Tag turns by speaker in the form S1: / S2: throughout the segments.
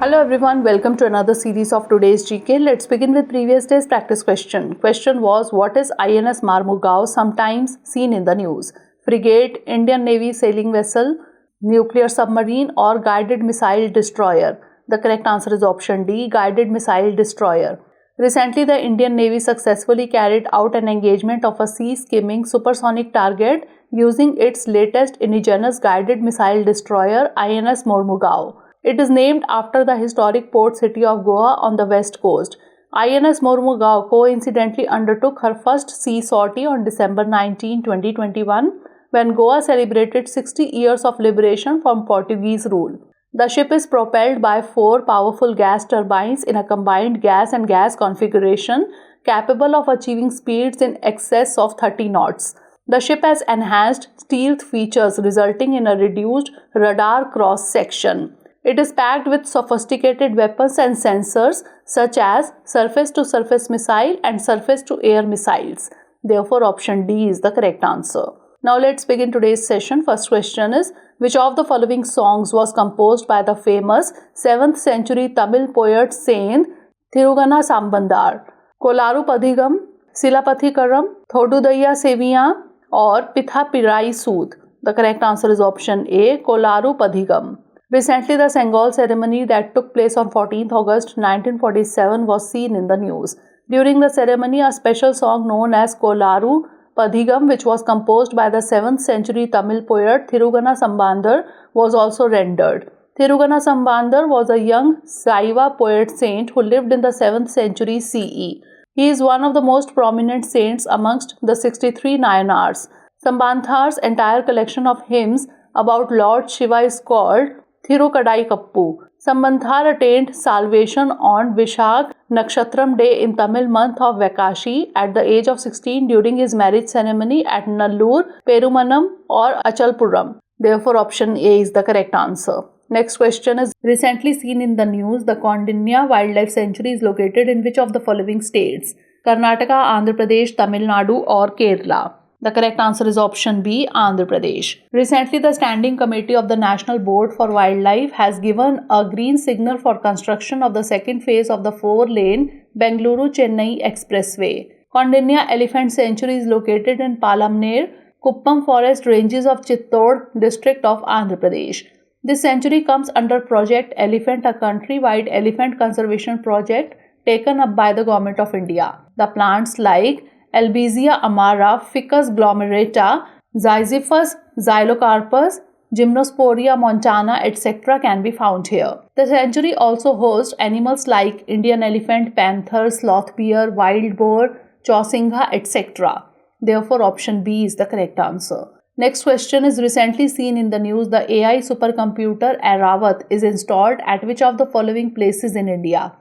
S1: Hello everyone, welcome to another series of today's GK. Let's begin with previous day's practice question. Question was, what is INS Marmugao sometimes seen in the news? Frigate, Indian Navy sailing vessel, nuclear submarine or guided missile destroyer? The correct answer is option D, guided missile destroyer. Recently, the Indian Navy successfully carried out an engagement of a sea-skimming supersonic target using its latest indigenous guided missile destroyer INS Mormugao. It is named after the historic port city of Goa on the west coast. INS Mormugao coincidentally undertook her first sea sortie on December 19, 2021, when Goa celebrated 60 years of liberation from Portuguese rule. The ship is propelled by 4 powerful gas turbines in a combined gas and gas configuration, capable of achieving speeds in excess of 30 knots. The ship has enhanced stealth features resulting in a reduced radar cross-section. It is packed with sophisticated weapons and sensors such as surface-to-surface missile and surface-to-air missiles. Therefore, option D is the correct answer. Now let's begin today's session. First question is, which of the following songs was composed by the famous 7th century Tamil poet saint Thirugnana Sambandar? Kolaru Padhigam, Silapathikaram, Thodudaya Seviya or Pitha Pirai Sood? The correct answer is option A, Kolaru Padhigam. Recently, the Sangol ceremony that took place on 14th August 1947 was seen in the news. During the ceremony, a special song known as Kolaru Padhigam, which was composed by the 7th century Tamil poet Thirugnana Sambandar, was also rendered. Thirugnana Sambandar was a young Saiva poet saint who lived in the 7th century CE. He is one of the most prominent saints amongst the 63 Nayanars. Sambandhar's entire collection of hymns about Lord Shiva is called Thirukadai-Kappu. Sambandhar attained salvation on Vishak Nakshatram day in Tamil month of Vakashi at the age of 16 during his marriage ceremony at Nallur, Perumanam or Achalpuram. Therefore, option A is the correct answer. Next question is, recently seen in the news, the Koundinya Wildlife Sanctuary is located in which of the following states? Karnataka, Andhra Pradesh, Tamil Nadu or Kerala? The correct answer is option B, Andhra Pradesh. Recently, the Standing Committee of the National Board for Wildlife has given a green signal for construction of the second phase of the 4-lane Bengaluru-Chennai Expressway. Koundinya Elephant Sanctuary is located in Palamner, Kuppam Forest Ranges of Chittor district of Andhra Pradesh. This sanctuary comes under Project Elephant, a country-wide elephant conservation project taken up by the Government of India. The plants like Albizia amara, Ficus glomerata, Ziziphus xylocarpus, Gymnosporia montana, etc. can be found here. The sanctuary also hosts animals like Indian elephant, panther, sloth bear, wild boar, chosingha, etc. Therefore, option B is the correct answer. Next question is, recently seen in the news, the AI supercomputer AIRAWAT is installed at which of the following places in India?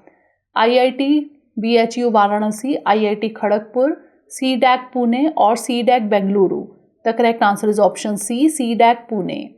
S1: IIT BHU Varanasi, IIT Kharagpur, CDAC Pune or CDAC Bengaluru? The correct answer is option C, CDAC Pune.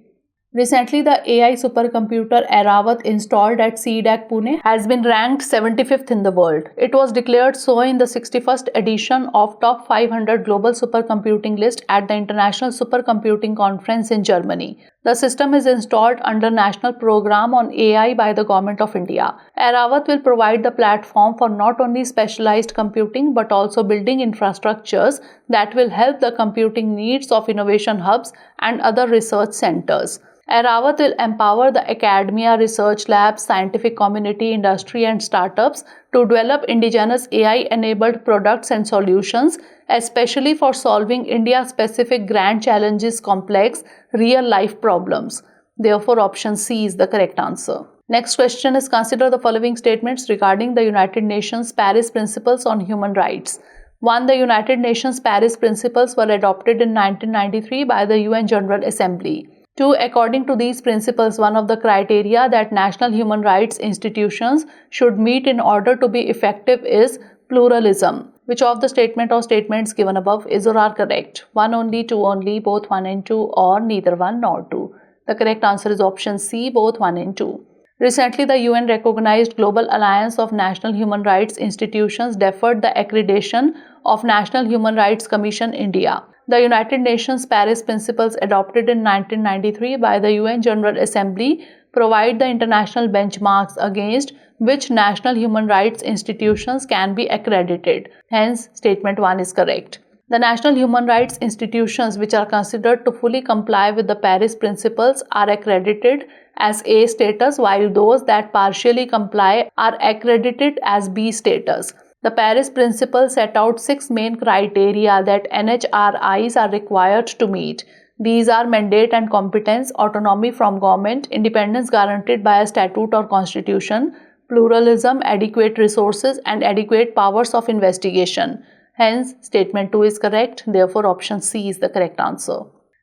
S1: Recently, the AI supercomputer AIRAWAT installed at CDAC Pune has been ranked 75th in the world. It was declared so in the 61st edition of Top 500 Global Supercomputing list at the International Supercomputing Conference in Germany. The system is installed under National Program on AI by the Government of India. AIRAWAT will provide the platform for not only specialized computing but also building infrastructures that will help the computing needs of innovation hubs and other research centers. AIRAWAT will empower the academia, research labs, scientific community, industry and startups to develop indigenous AI-enabled products and solutions, especially for solving India-specific grand challenges, complex, real-life problems. Therefore, option C is the correct answer. Next question is, consider the following statements regarding the United Nations Paris Principles on Human Rights. 1. The United Nations Paris Principles were adopted in 1993 by the UN General Assembly. 2. According to these principles, one of the criteria that national human rights institutions should meet in order to be effective is pluralism. Which of the statement or statements given above is or are correct? 1 only, 2 only, both 1 and 2, or neither 1 nor 2? The correct answer is option C, both 1 and 2. Recently, the UN recognized Global Alliance of National Human Rights Institutions deferred the accreditation of National Human Rights Commission India. The United Nations Paris Principles adopted in 1993 by the UN General Assembly provide the international benchmarks against which national human rights institutions can be accredited. Hence, statement 1 is correct. The national human rights institutions which are considered to fully comply with the Paris principles are accredited as A status, while those that partially comply are accredited as B status. The Paris Principles set out 6 main criteria that NHRIs are required to meet. These are mandate and competence, autonomy from government, independence guaranteed by a statute or constitution, pluralism, adequate resources, and adequate powers of investigation. Hence, statement 2 is correct. Therefore, option C is the correct answer.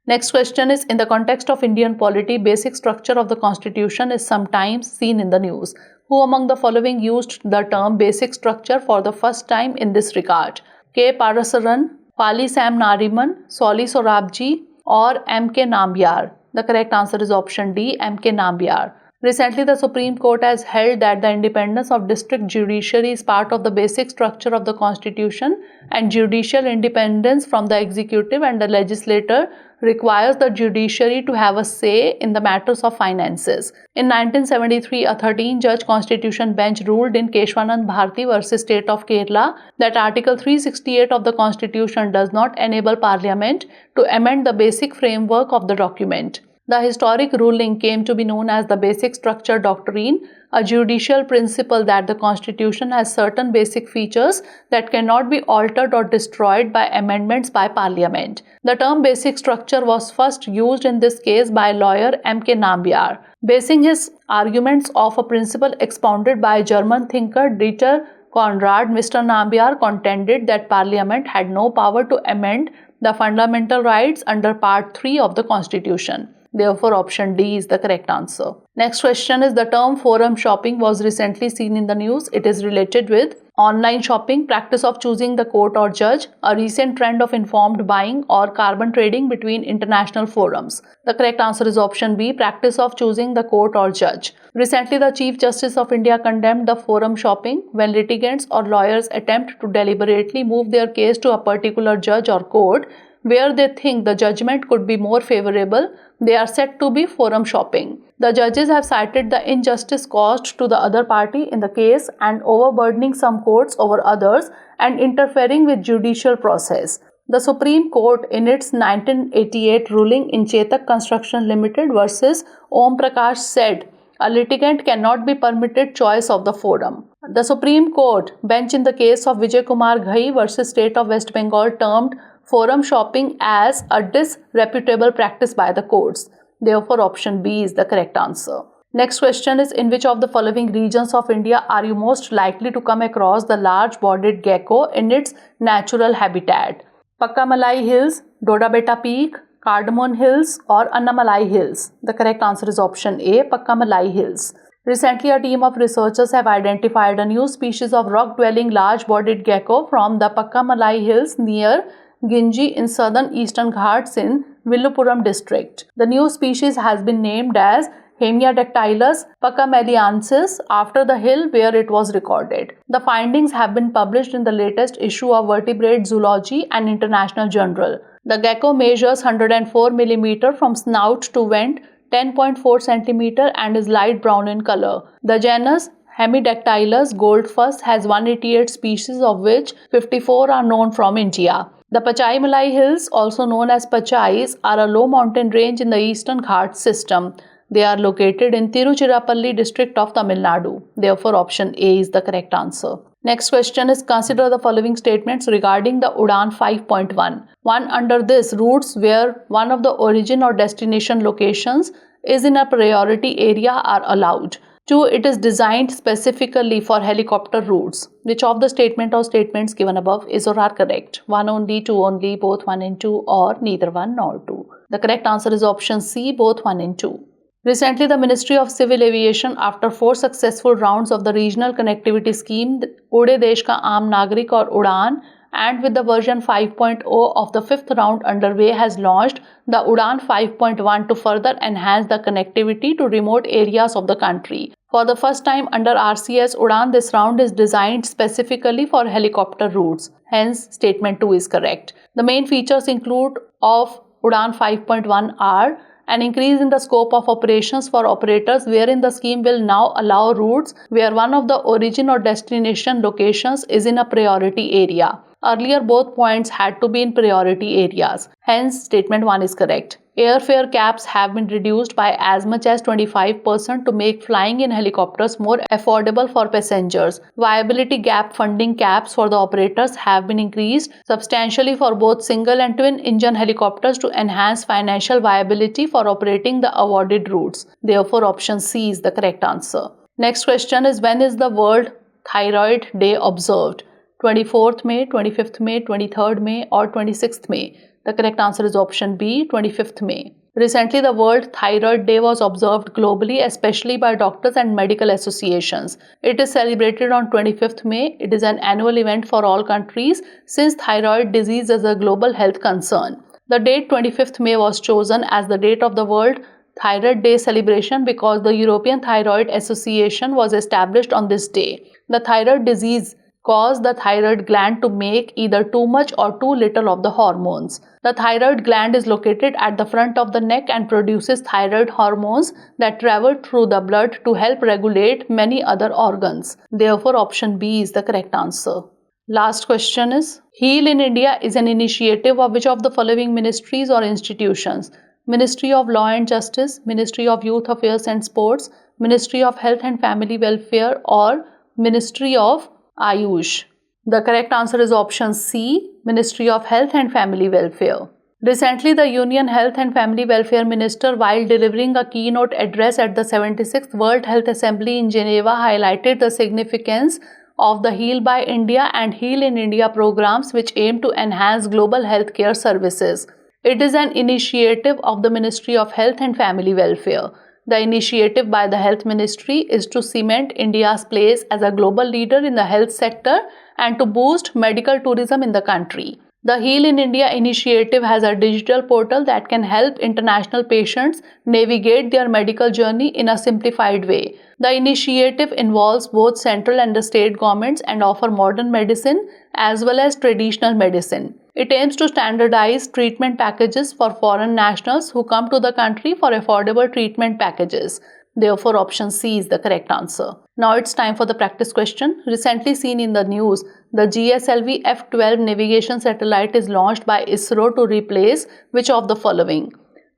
S1: Next question is, in the context of Indian polity, basic structure of the constitution is sometimes seen in the news. Who among the following used the term basic structure for the first time in this regard? K. Parasaran, Pali Sam Nariman, Soli Sorabji, or M.K. Nambiar? The correct answer is option D, M.K. Nambiar. Recently, the Supreme Court has held that the independence of district judiciary is part of the basic structure of the constitution, and judicial independence from the executive and the legislature requires the judiciary to have a say in the matters of finances. In 1973, a 13-judge constitution bench ruled in Keshwanand Bharti versus State of Kerala that Article 368 of the constitution does not enable Parliament to amend the basic framework of the document. The historic ruling came to be known as the Basic Structure Doctrine, a judicial principle that the Constitution has certain basic features that cannot be altered or destroyed by amendments by Parliament. The term basic structure was first used in this case by lawyer M.K. Nambiar. Basing his arguments off a principle expounded by German thinker Dieter Konrad, Mr. Nambiar contended that Parliament had no power to amend the fundamental rights under Part 3 of the Constitution. Therefore, option D is the correct answer. Next question is, the term forum shopping was recently seen in the news. It is related with online shopping, practice of choosing the court or judge, a recent trend of informed buying, or carbon trading between international forums. The correct answer is option B, practice of choosing the court or judge. Recently, the Chief Justice of India condemned the forum shopping when litigants or lawyers attempt to deliberately move their case to a particular judge or court where they think the judgment could be more favorable. They are said to be forum shopping. The judges have cited the injustice caused to the other party in the case and overburdening some courts over others and interfering with judicial process. The Supreme Court, in its 1988 ruling in Chetak Construction Limited versus Om Prakash, said a litigant cannot be permitted choice of the forum. The Supreme Court bench in the case of 𝐾𝐫𝐢𝐬𝐡𝐭𝐢 versus State of West Bengal termed forum shopping as a disreputable practice by the courts. Therefore, option B is the correct answer. Next question is, in which of the following regions of India are you most likely to come across the large-bodied gecko in its natural habitat? Pakkamalai Hills, Dodabetta Peak, Cardamom Hills, or Annamalai Hills? The correct answer is option A, Pakkamalai Hills. Recently, a team of researchers have identified a new species of rock-dwelling large-bodied gecko from the Pakkamalai Hills near Ginji in southern Eastern Ghats in Villupuram district. The new species has been named as Hemiadactylus pakkameliensis after the hill where it was recorded. The findings have been published in the latest issue of Vertebrate Zoology and International Journal. The gecko measures 104 mm from snout to vent, 10.4 cm, and is light brown in color. The genus Hemidactylus goldfuss has 188 species, of which 54 are known from India. The Pachaimalai Hills, also known as Pachais, are a low mountain range in the Eastern Ghats system. They are located in Tiruchirappalli district of Tamil Nadu. Therefore, option A is the correct answer. Next question is, consider the following statements regarding the UDAN 5.1. 1. Under this, routes where one of the origin or destination locations is in a priority area are allowed. 2. It is designed specifically for helicopter routes. Which of the statement or statements given above is or are correct? 1 only, 2 only, both 1 and 2, or neither 1 nor 2? The correct answer is option C, both 1 and 2. Recently, the Ministry of Civil Aviation, after 4 successful rounds of the Regional Connectivity Scheme, Ude Desh Ka Aam Nagrik or UDAN, and with the version 5.0 of the 5th round underway, has launched the UDAN 5.1 to further enhance the connectivity to remote areas of the country. For the first time under RCS UDAN, this round is designed specifically for helicopter routes. Hence, statement 2 is correct. The main features include of UDAN 5.1 are An increase in the scope of operations for operators wherein the scheme will now allow routes where one of the origin or destination locations is in a priority area. Earlier, both points had to be in priority areas. Hence, statement 1 is correct. Airfare caps have been reduced by as much as 25% to make flying in helicopters more affordable for passengers. Viability gap funding caps for the operators have been increased substantially for both single and twin engine helicopters to enhance financial viability for operating the awarded routes. Therefore, option C is the correct answer. Next question is, when is the World Thyroid Day observed? 24th May, 25th May, 23rd May or 26th May? The correct answer is option B, 25th May. Recently, the World Thyroid Day was observed globally, especially by doctors and medical associations. It is celebrated on 25th May. It is an annual event for all countries since thyroid disease is a global health concern. The date 25th May was chosen as the date of the World Thyroid Day celebration because the European Thyroid Association was established on this day. The thyroid disease cause the thyroid gland to make either too much or too little of the hormones. The thyroid gland is located at the front of the neck and produces thyroid hormones that travel through the blood to help regulate many other organs. Therefore, option B is the correct answer. Last question is, Heal in India is an initiative of which of the following ministries or institutions? Ministry of Law and Justice, Ministry of Youth Affairs and Sports, Ministry of Health and Family Welfare or Ministry of Ayush. The correct answer is option C, Ministry of Health and Family Welfare. Recently, the Union Health and Family Welfare Minister, while delivering a keynote address at the 76th World Health Assembly in Geneva, highlighted the significance of the Heal by India and Heal in India programs which aim to enhance global healthcare services. It is an initiative of the Ministry of Health and Family Welfare. The initiative by the Health Ministry is to cement India's place as a global leader in the health sector and to boost medical tourism in the country. The Heal in India initiative has a digital portal that can help international patients navigate their medical journey in a simplified way. The initiative involves both central and the state governments and offer modern medicine as well as traditional medicine. It aims to standardize treatment packages for foreign nationals who come to the country for affordable treatment packages. Therefore, option C is the correct answer. Now it's time for the practice question. Recently seen in the news, the GSLV F-12 navigation satellite is launched by ISRO to replace which of the following?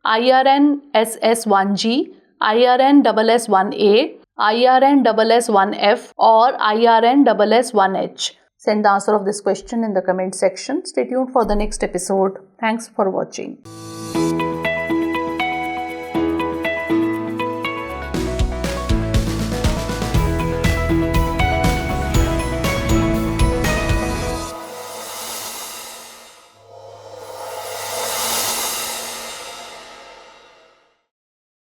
S1: IRN-SS-1G, IRN-SS-1A, IRN-SS-1F or IRN-SS-1H. Send the answer of this question in the comment section. Stay tuned for the next episode. Thanks for watching.